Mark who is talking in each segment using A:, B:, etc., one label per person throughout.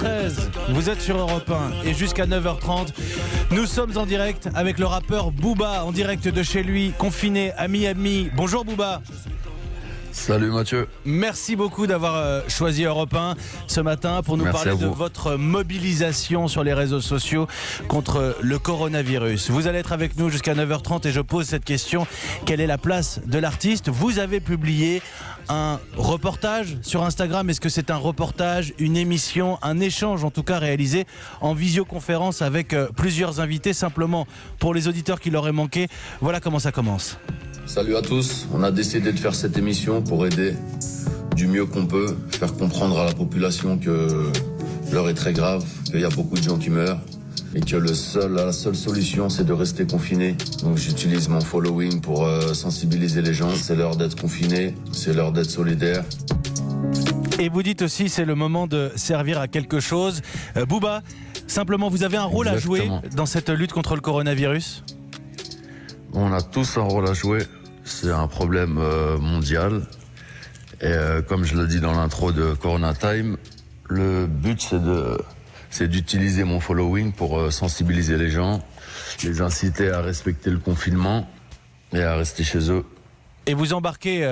A: 8h13, vous êtes sur Europe 1 et jusqu'à 9h30, nous sommes en direct avec le rappeur Booba, en direct de chez lui, confiné à Miami. Bonjour Booba.
B: Salut Mathieu.
A: Merci beaucoup d'avoir choisi Europe 1 ce matin pour nous parler de votre mobilisation sur les réseaux sociaux contre le coronavirus. Vous allez être avec nous jusqu'à 9h30 et je pose cette question. Quelle est la place de l'artiste ? Vous avez publié un reportage sur Instagram. Est-ce que c'est un reportage, une émission, un échange en tout cas réalisé en visioconférence avec plusieurs invités? Simplement pour les auditeurs qui l'auraient manqué, voilà comment ça commence.
B: Salut à tous, on a décidé de faire cette émission pour aider du mieux qu'on peut, faire comprendre à la population que l'heure est très grave, qu'il y a beaucoup de gens qui meurent et que la seule solution c'est de rester confiné. Donc j'utilise mon following pour sensibiliser les gens, c'est l'heure d'être confiné, c'est l'heure d'être solidaire.
A: Et vous dites aussi c'est le moment de servir à quelque chose. Booba, simplement vous avez un rôle à jouer dans cette lutte contre le coronavirus ?
B: On a tous un rôle à jouer, c'est un problème mondial. Et comme je l'ai dit dans l'intro de Corona Time, le but c'est d'utiliser mon following pour sensibiliser les gens, les inciter à respecter le confinement et à rester chez eux.
A: Et vous embarquez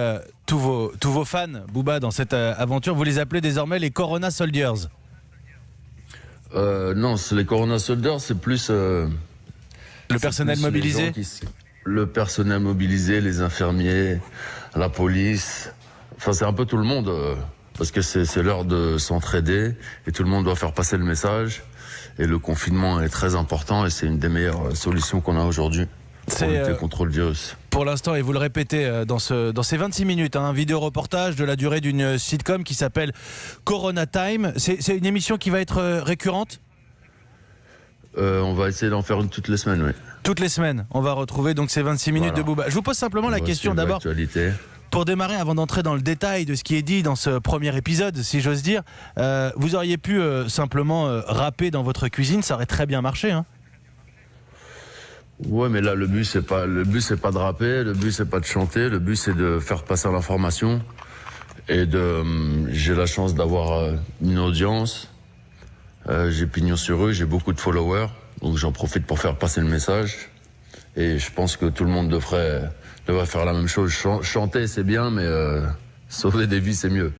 A: tous vos fans, Booba, dans cette aventure, vous les appelez désormais les Corona Soldiers.
B: Non, les Corona Soldiers, c'est plus...
A: le personnel mobilisé.
B: Le personnel mobilisé, les infirmiers, la police, enfin c'est un peu tout le monde, parce que c'est l'heure de s'entraider et tout le monde doit faire passer le message. Et le confinement est très important et c'est une des meilleures solutions qu'on a aujourd'hui pour lutter contre le virus.
A: Pour l'instant, et vous le répétez dans ces 26 minutes, un vidéo-reportage de la durée d'une sitcom qui s'appelle Corona Time. C'est une émission qui va être récurrente ?
B: On va essayer d'en faire une toutes les semaines, oui.
A: Toutes les semaines, on va retrouver donc ces 26 minutes de Booba. Je vous pose simplement la question d'abord, pour démarrer, avant d'entrer dans le détail de ce qui est dit dans ce premier épisode, si j'ose dire, vous auriez pu simplement rapper dans votre cuisine, ça aurait très bien marché, hein.
B: Ouais, mais là le but c'est pas de rapper, le but c'est pas de chanter, le but c'est de faire passer l'information et j'ai la chance d'avoir une audience. J'ai pignon sur rue, j'ai beaucoup de followers, donc j'en profite pour faire passer le message. Et je pense que tout le monde devrait faire la même chose. Chanter c'est bien, mais sauver des vies c'est mieux.